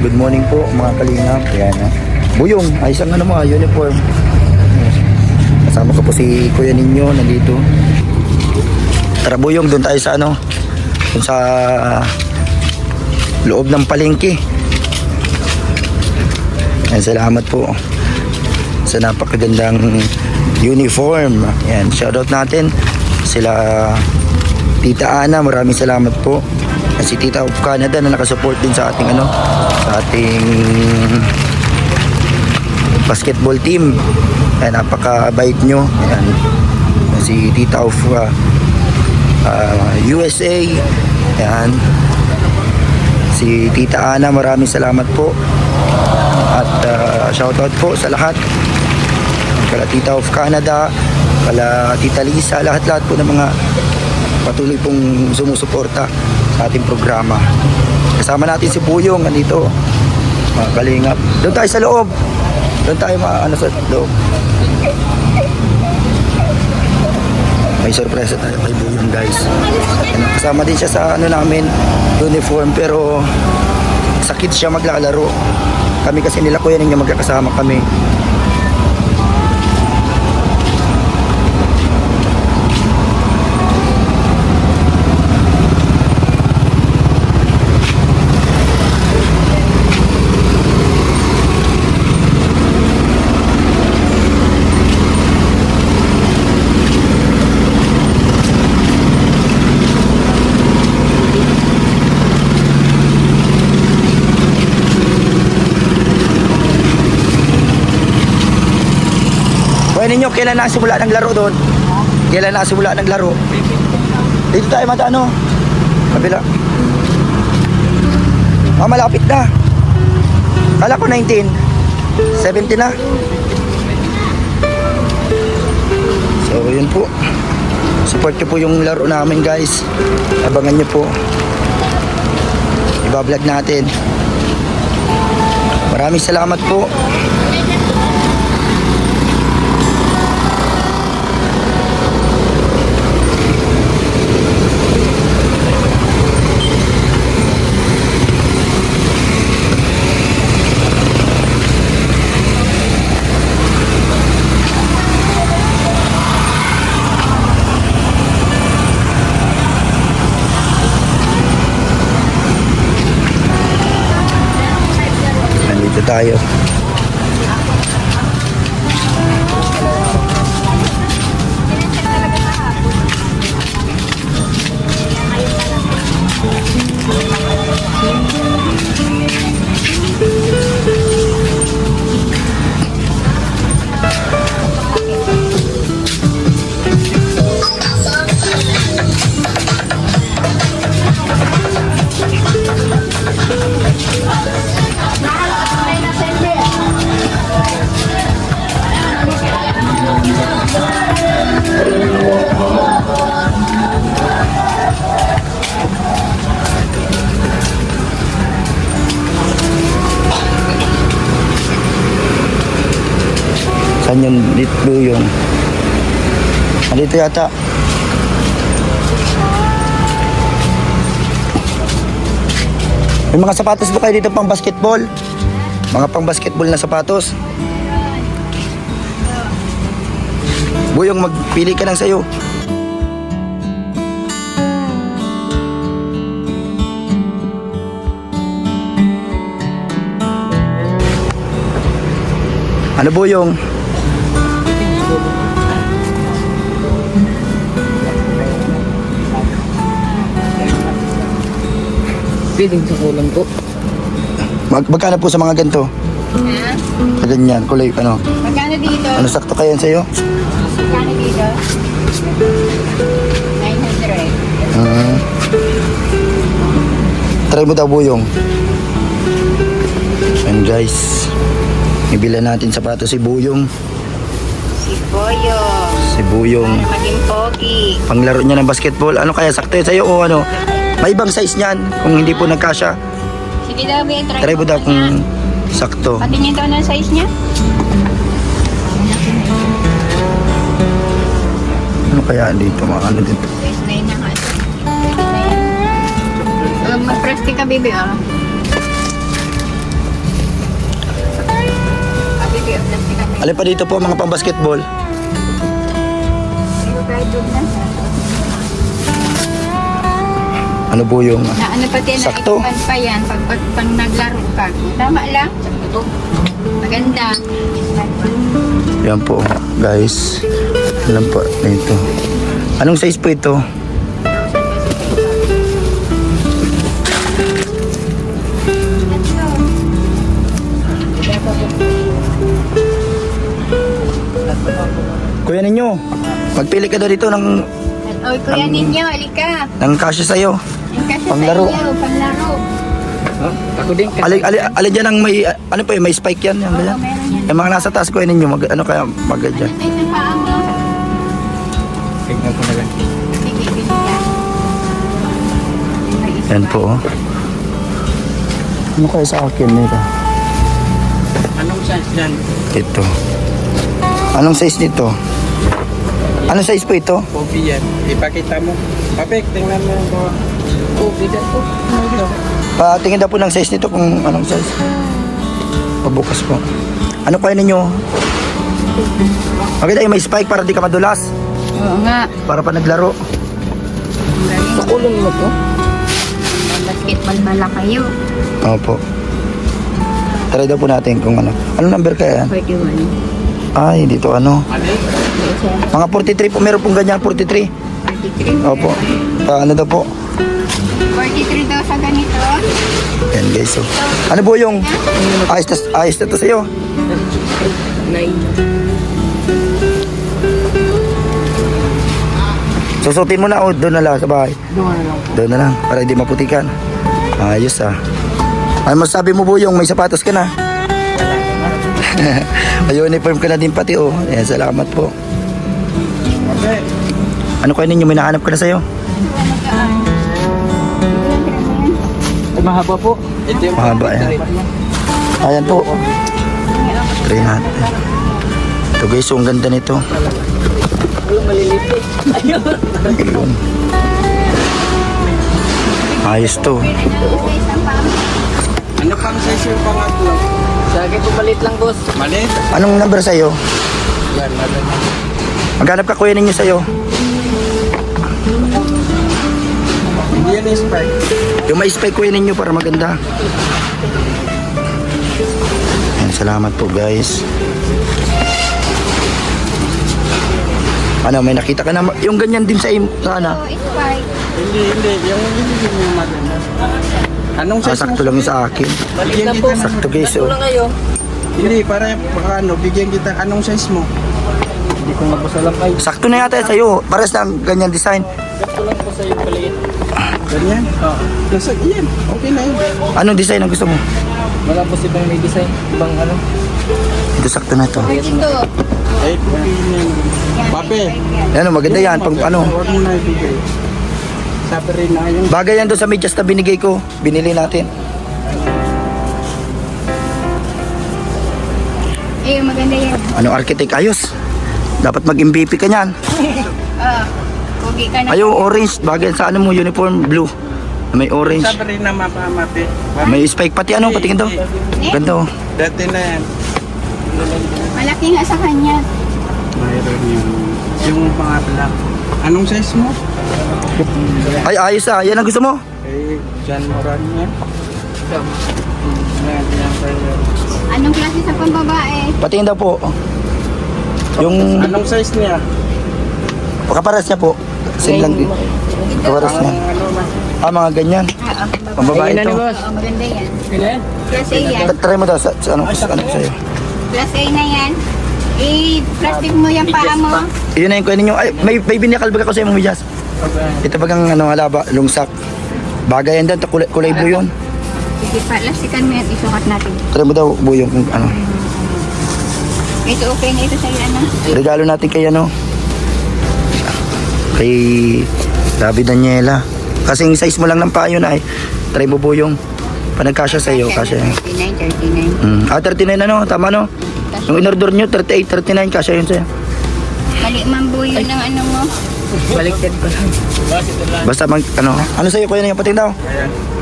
Good morning po mga kalingap. Ayan na. Buyong, ayos ang ano mo, uniform. Kasama ko po si Kuya Ninyo nandito. Tara Buyong, doon tayo sa ano, doon sa loob ng palengke. Ayan, salamat po sa napakagandang uniform. Ayan, shoutout natin sila Tita Ana, maraming salamat po. At si Tita of Canada na nakasupport din sa ating ano, sa ating basketball team. Ayan, napakabait nyo. Ayan, si Tita of USA. Ayan, si Tita Ana, maraming salamat po. At shoutout po sa lahat. Kala Tita of Canada, kala Tita Lisa, lahat-lahat po ng mga patuloy pong sumusuporta sa ating programa. Kasama natin si Buyong nandito, mga kalingap. Doon tayo sa loob. Doon tayo sa loob. May sorpresa tayo kay Buyong, guys. Kasama din siya sa ano namin, uniform, pero sakit siya maglalaro. Kami kasi nila Kuya Ninyo magkakasama kami. Kuya Ninyo, kailan nakasimula ng laro doon? Kailan nakasimula ng laro? Dito tayo matano. Kabila. Malapit na. Kala ko 19. 17 na. So, yun po. Support nyo po yung laro namin, guys. Abangan nyo po. Ibablog natin. Maraming salamat po. Tayo. Saan yung dito yung? Dito yata. May mga sapatos ba kayo dito pang basketball? Mga pang basketball na sapatos? Buyong, magpili ka lang sa'yo. Ano Buyong? Feeling sa kulang ko. Magkano po sa mga ganito? Sa ganyan, kulay, ano? Magkano dito? Ano sakto kayo sa'yo? Magkano dito? 900. Try mo daw Buyong. And guys, ibilan natin sapatos si Buyong. Si Boyong. Si Buyong. Para maging pogi. Panglaro niya ng basketball. Ano kaya sakto yun sa'yo o ano? May ibang size niyan kung hindi po nagkasya. Sige daw, Bea. Try mo daw kung sakto. Patingin daw ng size niya. Ano kaya dito mga ano dito? Size 9 na nga. Mag-press ka, baby, ah. Alin pa dito po mga pang basketball? Ano po yung Na ano pati na Sakto. ikuman pa yan pag naglaro ka. Tama lang. Maganda. yan po guys. Alam po ito. Anong size po ito? Kuya ninyo, magpili ka daw dito ng Oy, kuya ninyo, alika. kasya sa'yo. Yung kasi Panglaro. sa inyo, panglaro. Ako din. Alin dyan ang may, ano po may spike yan. Yan, Oo, ganyan. meron yan. Yung mga nasa taas kuya ninyo, ano kaya dyan? Ay, sa paa mo. Tignan ko na lang. Sige, binigyan. May isa Yan pa. po. Oh. Ano kaya sa akin nito? Anong size yan? Ito. Anong size nito? Anong size po ito? Kobe yan. Ipakita mo. Papek, tingnan mo ko. Kobe yan po. Tingin daw po ng size nito kung anong size. Pabukas po. Ano kaya ninyo? Maganda yung may spike para di ka madulas. Oo nga. Para pa naglaro. Ang galing. Kulong mo to. Basketball mala kayo. Opo. Try daw po natin kung ano. Anong number kaya yan? 41. Ay, dito ano. Mali. Mga 43 po. Meron pong ganyan 43. 43. Opo. Ano daw po? 43 daw sa ganito. Yan guys. So. Ano po yung ayos na to sa'yo? 9. Susutin mo na o doon na lang sa bahay. Doon na lang po. Doon na lang para hindi maputikan. Ayos ah. Ano masabi mo po yung may sapatos ka na? May uniform ka na din pati oh. Ayan, salamat po. Papek. Ano kaya ninyo may nahanap ka na sa'yo? Ay, mahaba po. Ito yung Mahaba, yan. Ayan po. Try natin. Ito guys, ang ganda nito. Walang maliliit. Ayun. Ayos to. Ano pang size yung pangatlo? Sa akin po maliit lang, boss. Maliit? Anong number sa'yo? Yan, maliit. Maghanap ka kuya ninyo sa'yo. Hindi yan yung spike. Yung may spike kuya ninyo para maganda. Ayan, salamat po guys. Ano, may nakita ka na yung ganyan din sa sana. So, it's fine. Hindi. Yung maganda. Anong size Sakto lang yung sa akin. Bigyan kita ng... Sakto guys oh. Hindi, para baka ano, bigyan kita. Anong size mo? Hindi ko mapasalam kayo. Sakto na yata sa'yo. Pares lang ganyan design. Sakto lang po sa'yo paliit. Ganyan? Oo. Nasa, yan. Okay na yun. Anong design ang gusto mo? Wala po si bang may design. Ibang ano? Ito sakto na to. 42. Ay, Pape. Ano, maganda yan. Pang ano. Huwag mo na ibigay. Sabi rin na yung... Bagay yan doon sa medyas na binigay ko. Binili natin. Eh, maganda yan. Ano, architect ayos. Dapat mag-MVP ka niyan. Pogi ka na. Ayaw, orange. Bagay sa ano mo, uniform, blue. May orange. Sabi rin na mapamate. May spike pati ano, patingin daw. Ganda oh. Dati na yan. Malaki nga sa kanya. Mayroon yung mga black. Anong size mo? Ay, ayos ah. Yan ang gusto mo. Eh, John Moran yan. Yan sa'yo. Anong klase sa pambabae? Patingin daw po. Yung Anong size niya? kaparas niya po. Same lang din. Kaparas niya. Ano na? Mga ganyan. Pambabae ito. Oo, maganda yan. Class A yan. Try mo daw sa ano sa'yo. Class A na yan. I-plastic mo yung paa mo. Yun na yung kuya ninyo. Ay, may binikalbag ako sa imong medyas. Ito bagang ano, halaba, lungsak. Bagay yan dyan, kulay blue yun. Sige pa, plastikan mo yan. Isukat natin. Try mo daw, buyong kung ano. Ito okay na ito sa'yo, ano? Regalo natin kay ano. Kay David Daniela. Kasing size mo lang ng paa yun ay. Try mo buyong. Panagkasya sa iyo, kasya yan. 39, 39. 39 ano, tama no? Yung in-order nyo, 38, 39, kasya yun sa'yo. Mali man buyo ng ano mo. Baliktad ko lang. Basta ano sa'yo kuya niyo, pating daw?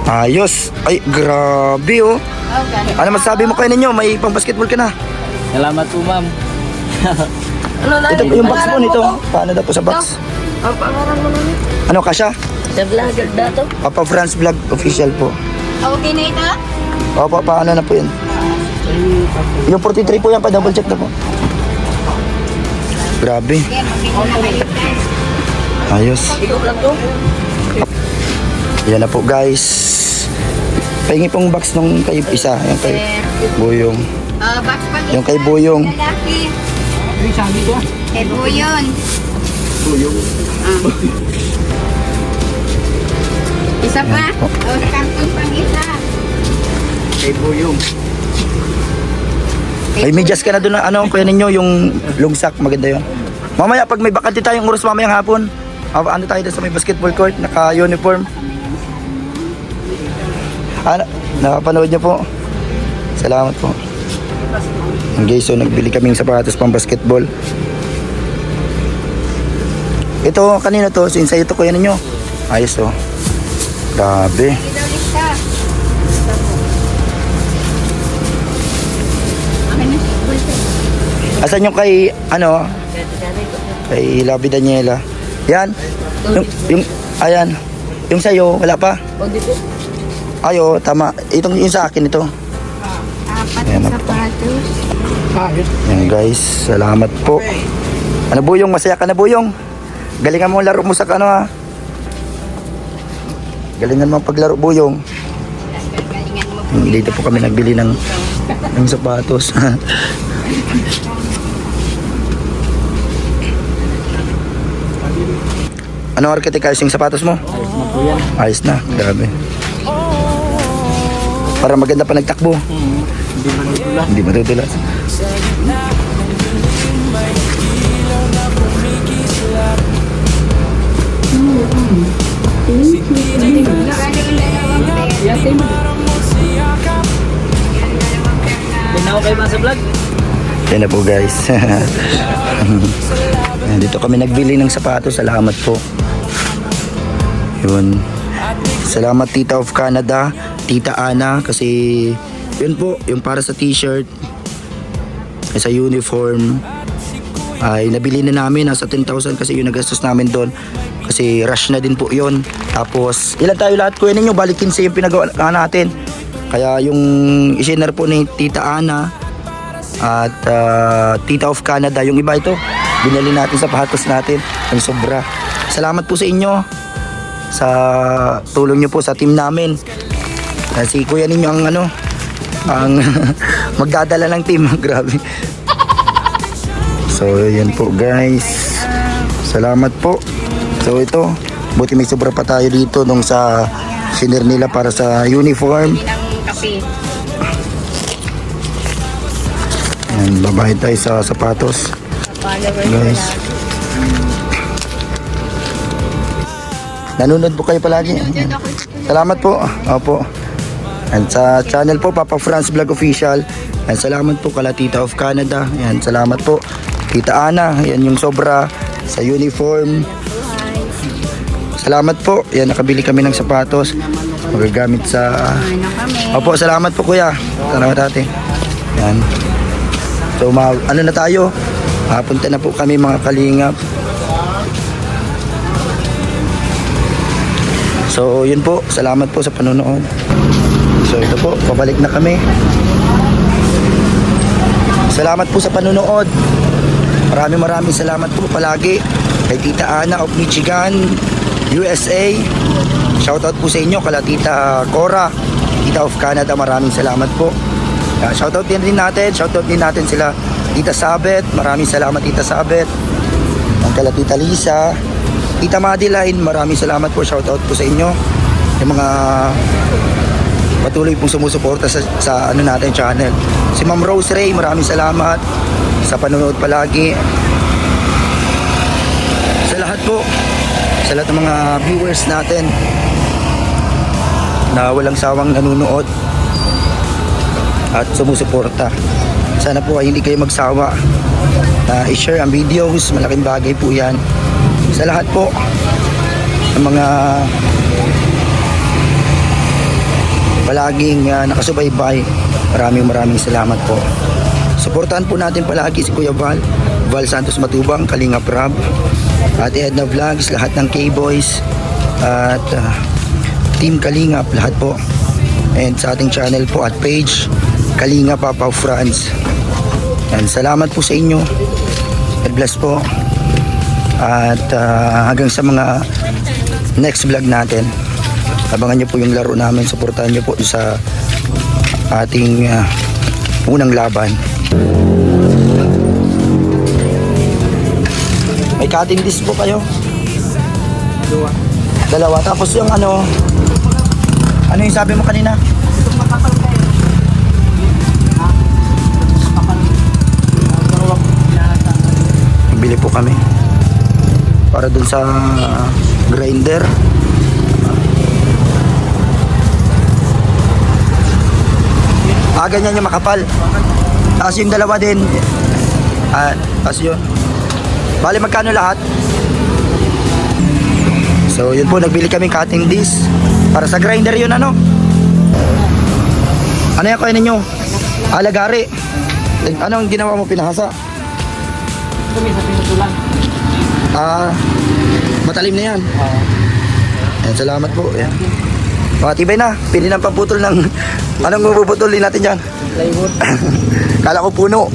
Ayos. Ay, grabe oh. Oh, ganun. Ano masasabi mo kuya ninyo, may pang basketball ka na? Salamat po, ma'am. Ito, yung box po nito. Paano daw po sa box? Ano, kasya? Sa vlogger dato. Papa France Vlog Official po. Okay na ito? Opo, paano na po yun? Yung 43 po yan, pa-double check na po. Grabe. Yan, magiging na maliit. Ayos. Yan na po guys. Pahingi pong box nung kay isa. Yung kay Buyong. Box pag Yung kay Buyong. lalaki. Ay, sabi ko. Kay Buyon. Isa pa? O, karton pang isa. Kay Buyong. May medyas ka na doon na ano, kuya ninyo, yung lungsak, maganda yun. Mamaya, pag may bakante tayong oras mamayang hapon, ano tayo doon sa may basketball court, naka-uniform. Nakapanood niyo po. Salamat po. Okay, so nagbili kaming sapatos pang basketball. Ito, kanina to, sa'yo to kuya ninyo. Ayos to. Grabe. Hindi daw lista. Akin na, bulsa. Asan yung kay, ano, kay Labi Daniela? Yan. Yung, ayan. Yung sa'yo, wala pa? O di po. Ayo, tama. Itong yung sa akin ito. Apat Ayan na na po. sapatos. Yan guys, salamat po. Ano Buyong, masaya ka na Buyong? Galingan mo ang laro mo sa ano ha. Galingan mo ang paglaro Buyong. Galingan mo. Dito po kami nagbili ng sapatos. Ano arkitek ayos yung sapatos mo? Ayos na, grabe. Para maganda pa nagtakbo. Hindi manutula. Hindi matutulas. Dinaw kayo ba sa vlog? Yan na po guys. Dito kami nagbili ng sapatos. Salamat po. Yun. Salamat Tita of Canada, Tita Ana, kasi yun po, yung para sa t-shirt, sa uniform, ay nabili na namin. Nasa 10,000 kasi yung nagastos namin doon. Kasi rush na din po yun. Tapos, ilan tayo lahat kuya ninyo? Balik 15 yung pinagawa natin. Kaya yung isinare po ni Tita Ana at Tita of Canada, yung iba ito, binili natin sa sapatos natin. Ang sobra. Salamat po sa inyo sa tulong nyo po sa team namin. Si kuya ninyo ang ano, ang magdadala ng team. Grabe. So yan po guys, salamat po. So ito, buti may sobra pa tayo dito nung sa shinare nila para sa uniform. Ng kape. Yan, babayad tayo sa sapatos guys. Nanonood po kayo palagi. Salamat po. Opo. And sa channel po, Papa France Vlog Official. And salamat po kala Tita of Canada. Yan, salamat po. Tita Ana, yan yung sobra sa uniform. Salamat po. Yan, nakabili kami ng sapatos. Magagamit sa... Ano kami? Opo, salamat po kuya. Salamat ate. Yan. So, ano na tayo? Punta na po kami mga kalingap. So, yun po. Salamat po sa panonood. So, ito po. Pabalik na kami. Salamat po sa panonood. Maraming salamat po palagi kay Tita Ana of Michigan, USA. Shoutout po sa inyo kala Tita Cora, Tita of Canada. Maraming salamat po. Shoutout din natin. Shoutout din natin sila Tita Sabet. Maraming salamat Tita Sabet. Ang kala Tita Lisa, Tita Madeline, maraming salamat po. Shoutout po sa inyo. Yung mga patuloy pong sumusuporta sa ano natin channel. Si Ma'am Rose Ray, maraming salamat sa panonood palagi. Sa lahat po, sa lahat ng mga viewers natin na walang sawang nanonood at sumusuporta. Sana po ay hindi kayo magsawa na i-share ang videos. Malaking bagay po yan. Sa lahat po ng mga palaging nakasubaybay, maraming salamat po. Suportahan po natin palagi si Kuya Val Santos Matubang, Kalingap Rab, Ate Edna Vlogs, lahat ng K-Boys, at Team Kalingap, lahat po. And sa ating channel po at page, Kalingap Papa Franz. And salamat po sa inyo. God bless po. At hanggang sa mga next vlog natin, abangan nyo po yung laro namin. Suportahan nyo po sa ating unang laban. May cutting disc po kayo? Dalawa. Tapos yung ano yung sabi mo kanina? Bili po kami para dun sa grinder. Ganyan yung makapal. Tapos yung dalawa din. Tapos yun. Bali magkano lahat? So yun po, nagbili kami cutting disc para sa grinder yun, ano? Ano yung kainin nyo? Alagari. Anong ginawa mo, pinahasa? Kami sa pinutulan. Matalim na yan. Ayan, salamat po. Ayan. Tibay na. Pili ng pamputol ng anong mapuputulin natin dyan? Plywood. Kala ko puno.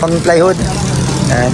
Pang plywood. Ayan.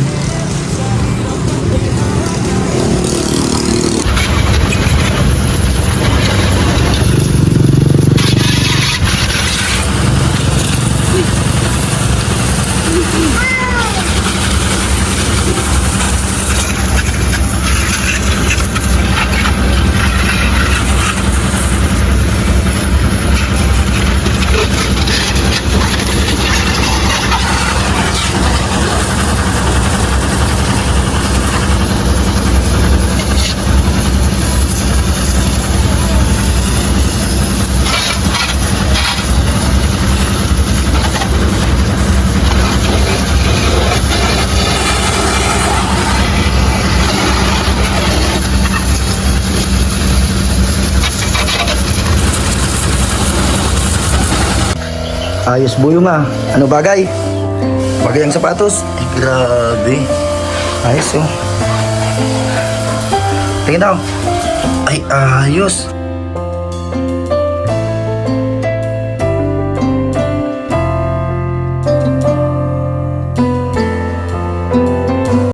Ayos buyo nga. Ano bagay? Bagay ang sapatos. Ay, grabe. Ayos oh. Tingin daw. Ay, ayos.